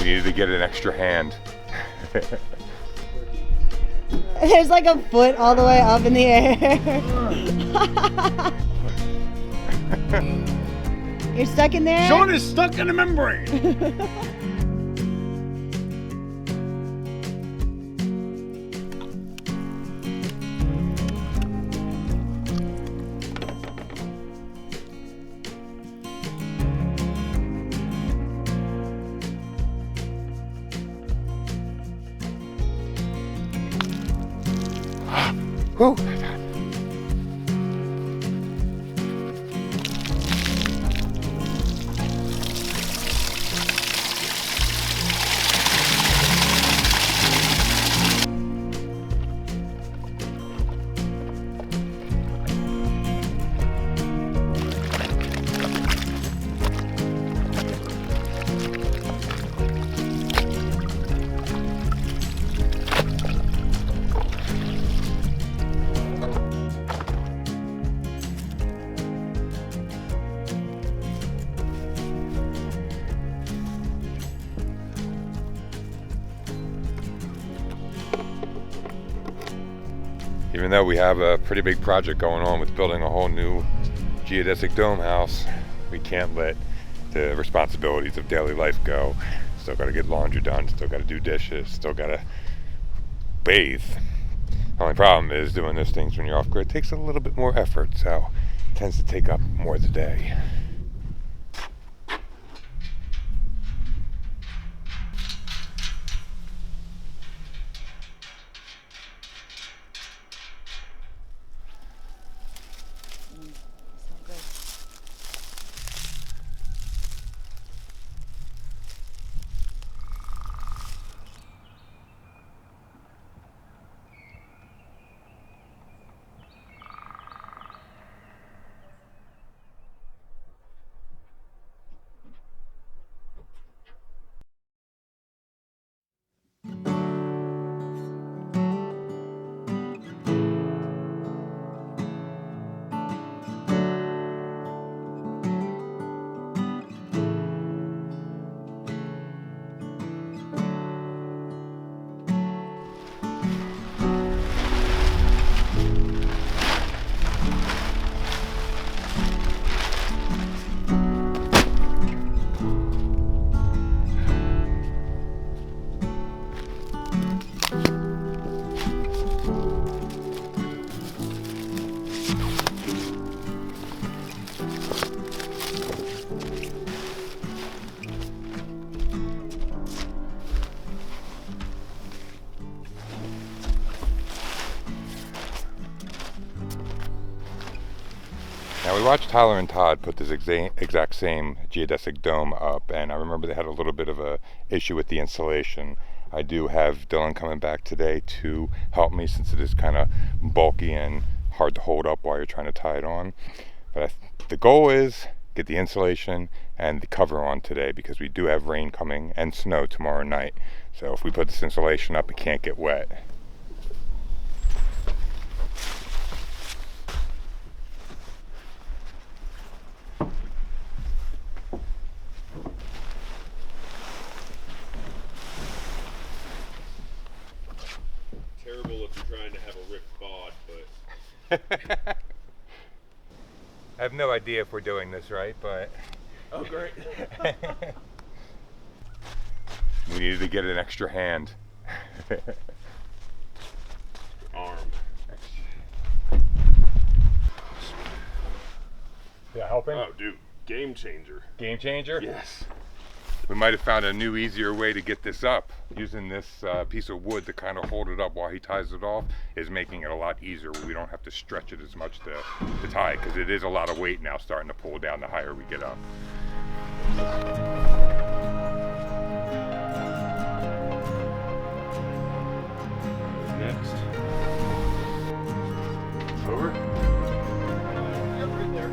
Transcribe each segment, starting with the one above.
We needed to get an extra hand. There's like a foot all the way up in the air. You're stuck in there? Sean is stuck in the membrane. Whoa. Even though we have a pretty big project going on with building a whole new Geodesic Dome house, we can't let the responsibilities of daily life go. Still got to get laundry done, still got to do dishes, still got to bathe. The only problem is doing those things when you're off grid takes a little bit more effort, so it tends to take up more of the day. Now we watched Tyler and Todd put this exact same geodesic dome up, and I remember they had a little bit of a issue with the insulation. I do have Dylan coming back today to help me since it is kind of bulky and hard to hold up while you're trying to tie it on. But the goal is get the insulation and the cover on today because we do have rain coming and snow tomorrow night. So if we put this insulation up, it can't get wet. Terrible if you're trying to have a ripped bod, but I have no idea if we're doing this right, but oh great. We needed to get an extra hand. Arm. Yeah, helping? Oh dude, game changer. Game changer? Yes. We might have found a new, easier way to get this up. Using this piece of wood to kind of hold it up while he ties it off is making it a lot easier. We don't have to stretch it as much to tie, because it is a lot of weight now starting to pull down the higher we get up. Next. Over? Right there.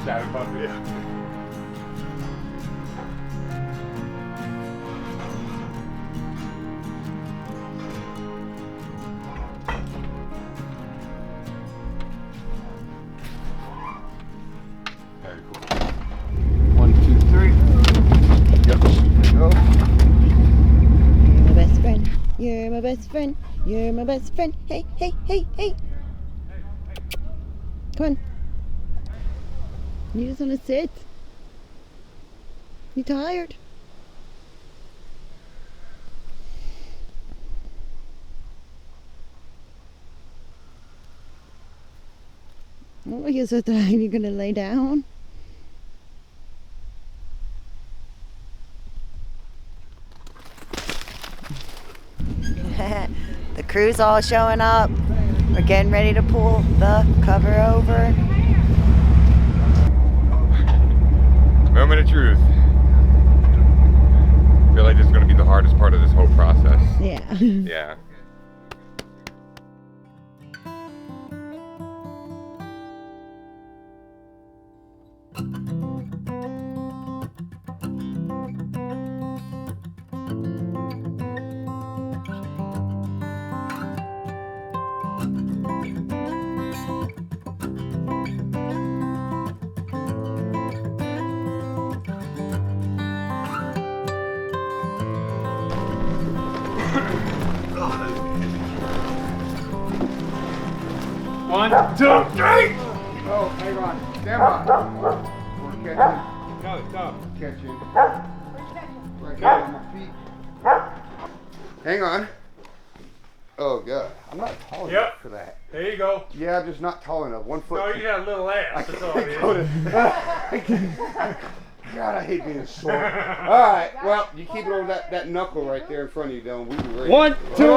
Static puppy. Yeah. Very cool. 1, 2, 3. Yep. Go. You're my best friend. You're my best friend. You're my best friend. Hey, hey, hey, hey. Come on. You just want to sit? You tired? Oh, you're so tired. You're gonna lay down? The crew's all showing up. We're getting ready to pull the cover over. Moment of truth. I feel like this is going to be the hardest part of this whole process. Yeah. Yeah. One, two, three! Oh, hang on. Stand by. We're catching. No, stop. Catching. Right here on my feet. Hang on. Oh, God. I'm not tall enough for that. There you go. Yeah, I'm just not tall enough. 1 foot. Oh, you got a little ass. That's all it is. God, I hate being short. All right, well, you keep it over that knuckle right there in front of you, Dylan. We be ready. 1, 2, 3.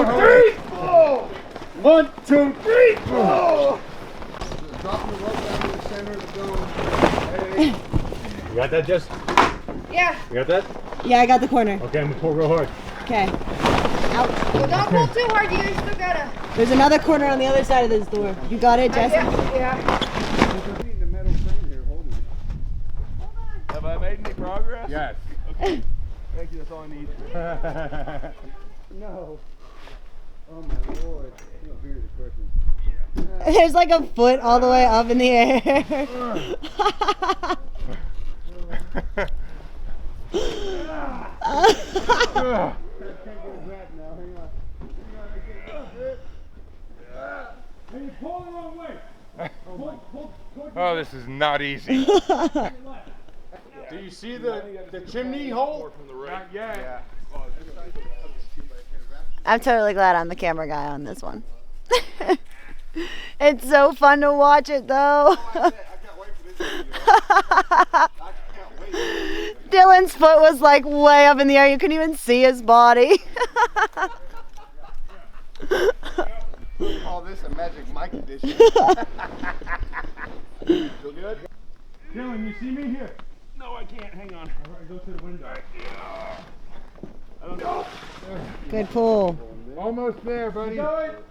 Oh. 1, 2, 3. Oh. Dropping the rope down to the center of the dome. Hey. You got that, Jess? Yeah. You got that? Yeah, I got the corner. Okay, I'm gonna pull real hard. Okay. Out. Well, don't pull too hard. You still gotta. There's another corner on the other side of this door. You got it, Jess? Yeah. The metal frame here holding it. Have I made any progress? Yes. Okay. Thank you. That's all I need. No. Oh my Lord. You don't hear the question. There's like a foot all the way up in the air. Oh, this is not easy. Do you see the chimney hole? Not yet. I'm totally glad I'm the camera guy on this one. It's so fun to watch it though. Dylan's foot was like way up in the air. You couldn't even see his body. We call this a magic mic edition. Feel good? Dylan, you see me here? No, I can't. Hang on. All right, go to the window. I don't know. Good pull. Almost there, buddy. Go it.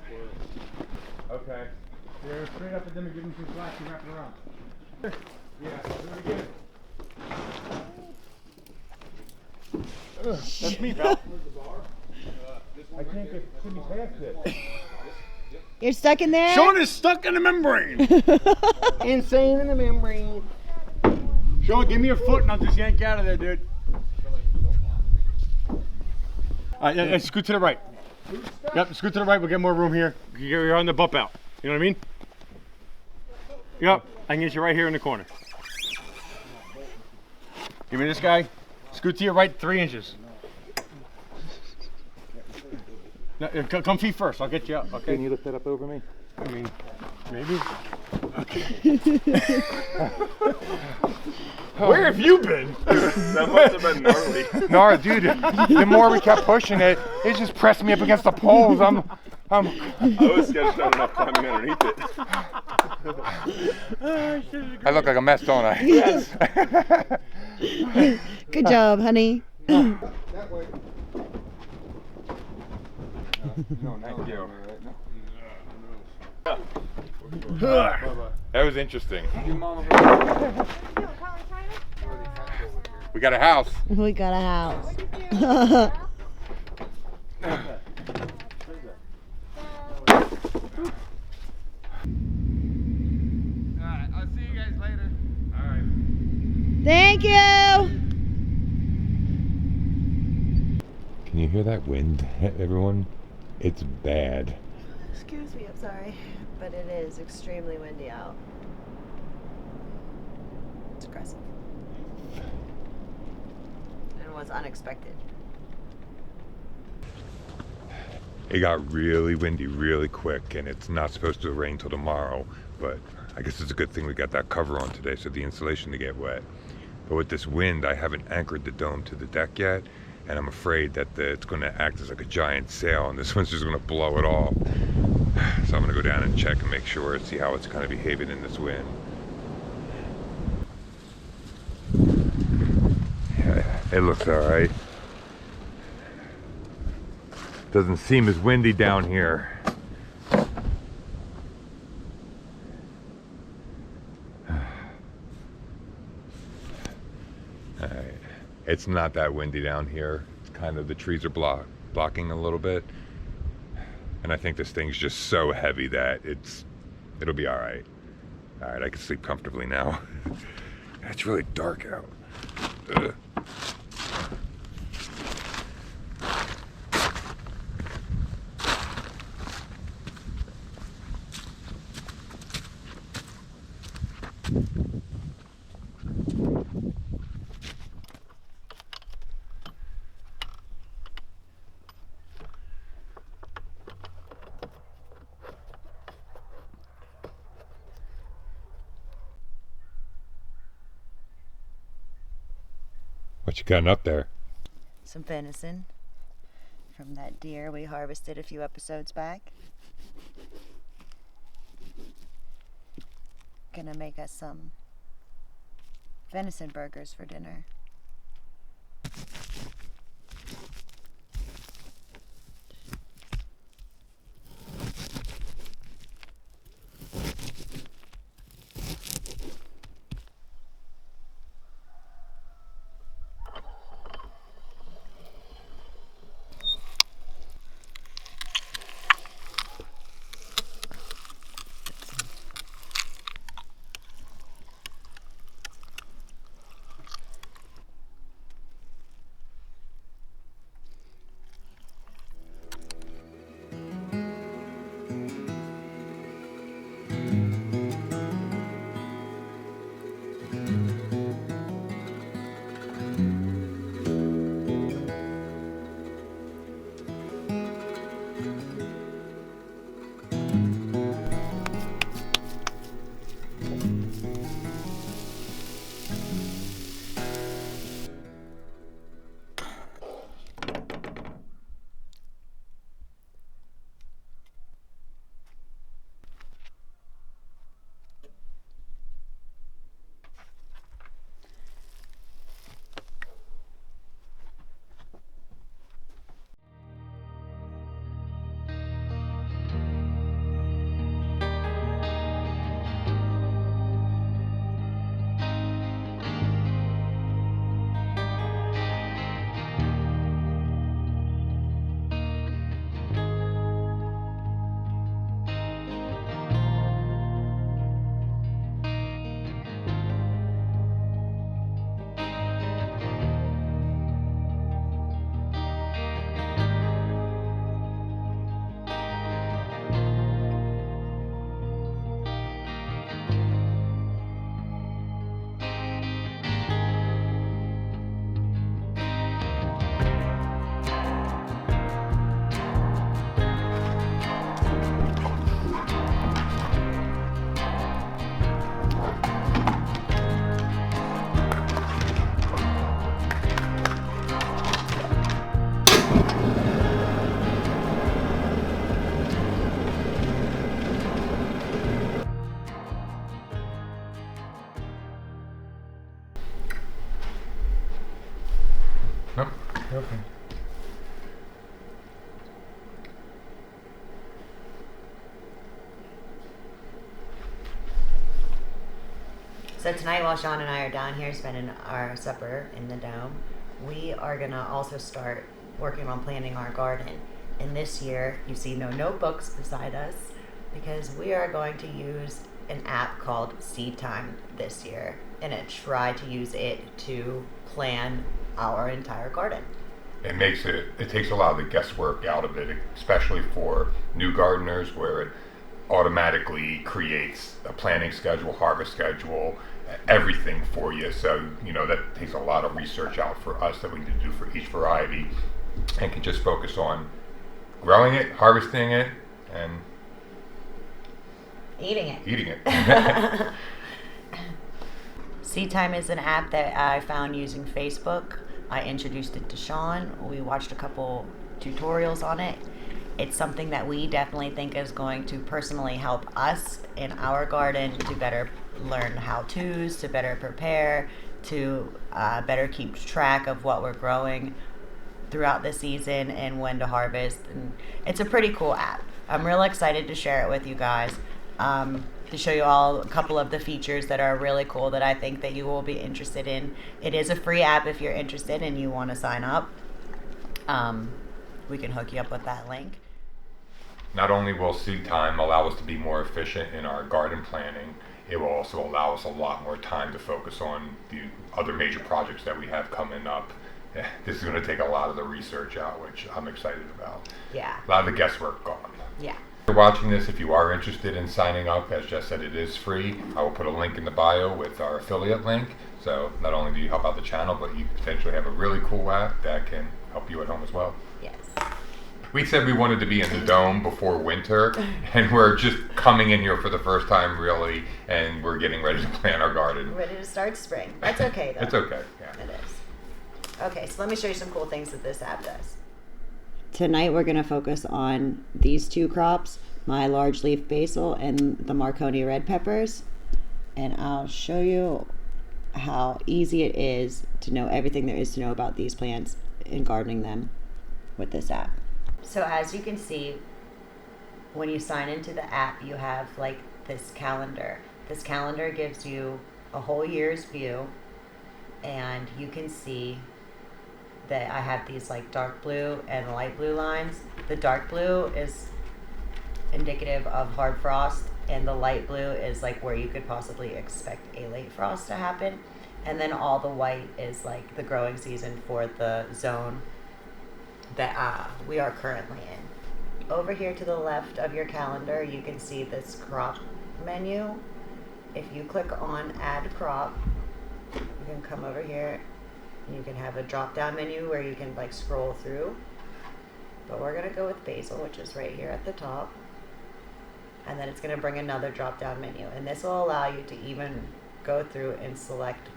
Okay. You're straight up at them and give them some slack and wrap it around. Yeah, do it again. That's me, pal. I can't get Timmy past it. You're stuck in there? Sean is stuck in the membrane. Insane in the membrane. Sean, give me your foot and I'll just yank you out of there, dude. All right, yeah, scoot to the right. Yep, scoot to the right. We'll get more room here. You're on the bump out. You know what I mean? Yep, I can get you right here in the corner. Give me this guy. Scoot to your right 3 inches. No, come feet first. I'll get you up. Okay. Can you lift that up over me? I mean, maybe. Okay. Where have you been? That must have been gnarly. No, dude, the more we kept pushing it, it just pressed me up against the poles. I was sketched out enough climbing underneath it. I look like a mess, don't I? Yes. Good job, honey. That way. No, thank you. That was interesting. Your mama. We got a house. We got a house. Alright, I'll see you guys later. Alright. Thank you. Can you hear that wind, everyone? It's bad. Excuse me, I'm sorry, but it is extremely windy out. It's aggressive. And was unexpected. It got really windy really quick, and it's not supposed to rain till tomorrow, but I guess it's a good thing we got that cover on today so the insulation to get wet. But with this wind, I haven't anchored the dome to the deck yet, and I'm afraid that it's going to act as like a giant sail, and this one's just going to blow it off. So I'm going to go down and check and make sure, see how it's kind of behaving in this wind. Yeah, it looks alright. Doesn't seem as windy down here. Alright. It's not that windy down here. It's kind of, the trees are blocking a little bit. And I think this thing's just so heavy that it'll be alright. Alright, I can sleep comfortably now. It's really dark out. Ugh. What you got up there? Some venison from that deer we harvested a few episodes back. Gonna make us some venison burgers for dinner. So tonight, while Sean and I are down here spending our supper in the dome, we are gonna also start working on planning our garden. And this year, you see no notebooks beside us because we are going to use an app called Seed Time this year, and try to use it to plan our entire garden. It takes a lot of the guesswork out of it, especially for new gardeners, where it automatically creates a planting schedule, harvest schedule, everything for you. So, that takes a lot of research out for us that we need to do for each variety, and can just focus on growing it, harvesting it, and Eating it. it. Seed Time is an app that I found using Facebook. I introduced it to Sean. We watched a couple tutorials on it. It's something that we definitely think is going to personally help us in our garden to better learn how-tos, to better prepare, to better keep track of what we're growing throughout the season and when to harvest. And it's a pretty cool app. I'm real excited to share it with you guys, to show you all a couple of the features that are really cool that I think that you will be interested in. It is a free app if you're interested and you want to sign up. We can hook you up with that link. Not only will Seed Time allow us to be more efficient in our garden planning, it will also allow us a lot more time to focus on the other major projects that we have coming up. This is going to take a lot of the research out, which I'm excited about. Yeah. A lot of the guesswork gone. Yeah. If you're watching this, if you are interested in signing up, as Jess said, it is free. I will put a link in the bio with our affiliate link. So not only do you help out the channel, but you potentially have a really cool app that can help you at home as well. Yes. We said we wanted to be in the dome before winter, and we're just coming in here for the first time, really, and we're getting ready to plant our garden. Ready to start spring. That's okay, though. It's okay, yeah. It is. Okay, so let me show you some cool things that this app does. Tonight we're going to focus on these two crops, my large leaf basil and the Marconi red peppers. And I'll show you how easy it is to know everything there is to know about these plants and gardening them with this app. So as you can see, when you sign into the app, you have like this calendar. This calendar gives you a whole year's view, and you can see that I have these like dark blue and light blue lines. The dark blue is indicative of hard frost, and the light blue is like where you could possibly expect a late frost to happen. And then all the white is like the growing season for the zone that we are currently in. Over here to the left of your calendar, you can see this crop menu. If you click on add crop, you can come over here and you can have a drop down menu where you can like scroll through. But we're gonna go with basil, which is right here at the top. And then it's gonna bring another drop down menu. And this will allow you to even go through and select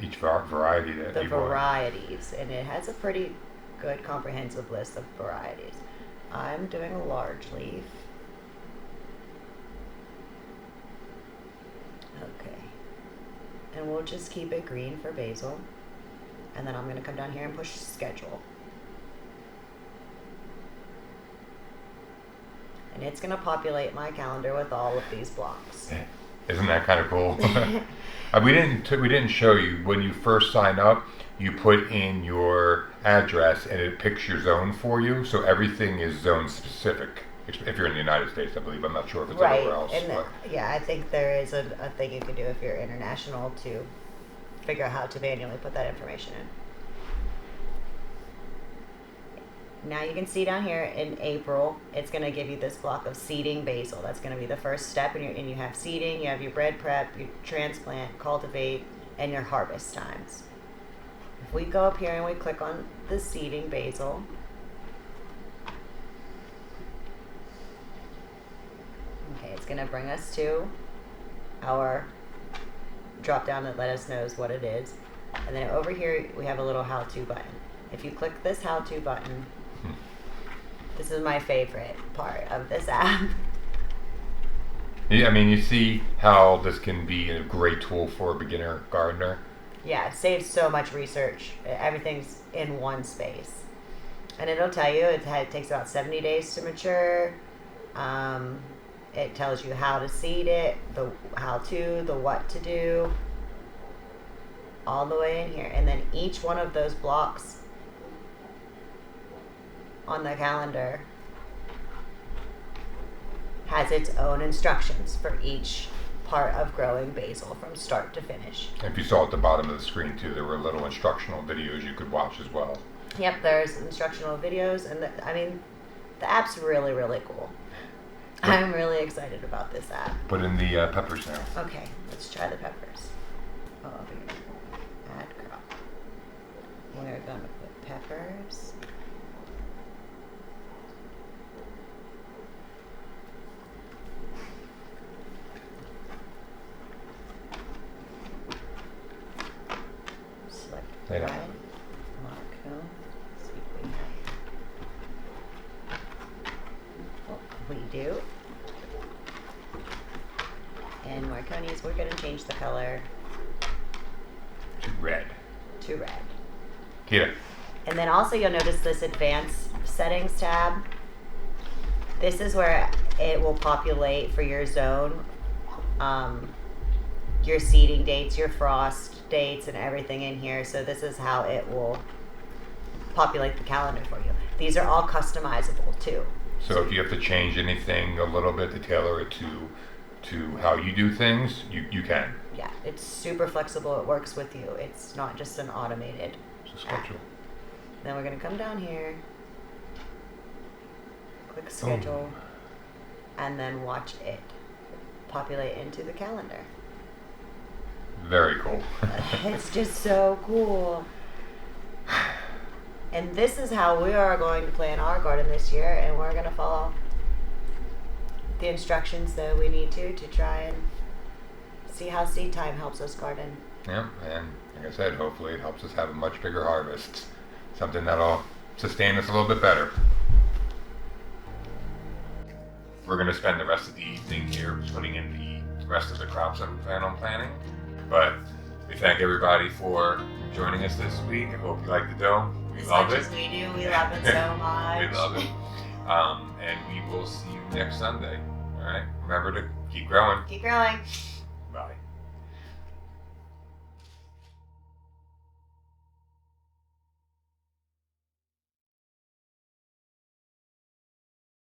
Each variety that the you want. varieties. And it has a pretty good comprehensive list of varieties. I'm doing a large leaf. Okay. And we'll just keep it green for basil. And then I'm going to come down here and push schedule. And it's going to populate my calendar with all of these blocks. Isn't that kind of cool? We didn't show you when you first sign up. You put in your address and it picks your zone for you, so everything is zone specific. If you're in the United States, I believe. I'm not sure if it's Right, anywhere else. and yeah, I think there is a thing you can do if you're international to figure out how to manually put that information in. Now you can see down here in April, it's going to give you this block of seeding basil. That's going to be the first step, and you have seeding, you have your bread prep, your transplant, cultivate, and your harvest times. If we go up here and we click on the seeding basil, okay, it's going to bring us to our drop down that let us know what it is. And then over here we have a little how-to button. If you click this how-to button, this is my favorite part of this app. Yeah, I mean, you see how this can be a great tool for a beginner gardener. Yeah, it saves so much research. Everything's in one space. And it'll tell you it takes about 70 days to mature. It tells you how to seed it, the what to do, all the way in here. And then each one of those blocks on the calendar has its own instructions for each part of growing basil from start to finish. If you saw at the bottom of the screen too, there were little instructional videos you could watch as well. Yep, there's instructional videos, and the app's really, really cool. I'm really excited about this app. Put in the peppers now. Okay, let's try the peppers. Oh, over here. Add crop. We're gonna put peppers. Select Later. red, Marco. See if we have. Oh, we do. And Marconi's, we're gonna change the color To red. to red. Kita. And then also you'll notice this advanced settings tab. This is where it will populate for your zone, your seeding dates, your frost dates, and everything in here. So this is how it will populate the calendar for you. These are all customizable too. So if you have to change anything a little bit to tailor it to how you do things, you can. Yeah, it's super flexible. It works with you. It's not just an automated. It's a schedule. Then we're gonna come down here, click schedule, and then watch it populate into the calendar. Very cool. It's just so cool. And this is how we are going to plan our garden this year, and we're gonna follow the instructions that we need to try and see how seed time helps us garden. Yeah, and like I said, hopefully it helps us have a much bigger harvest. Something that'll sustain us a little bit better. We're going to spend the rest of the evening here putting in the rest of the crops that we plan on planting. But we thank everybody for joining us this week. I hope you like the dome. We love it. As much as we do, we love it so much. We love it. And we will see you next Sunday. All right? Remember to keep growing. Keep growing. Bye.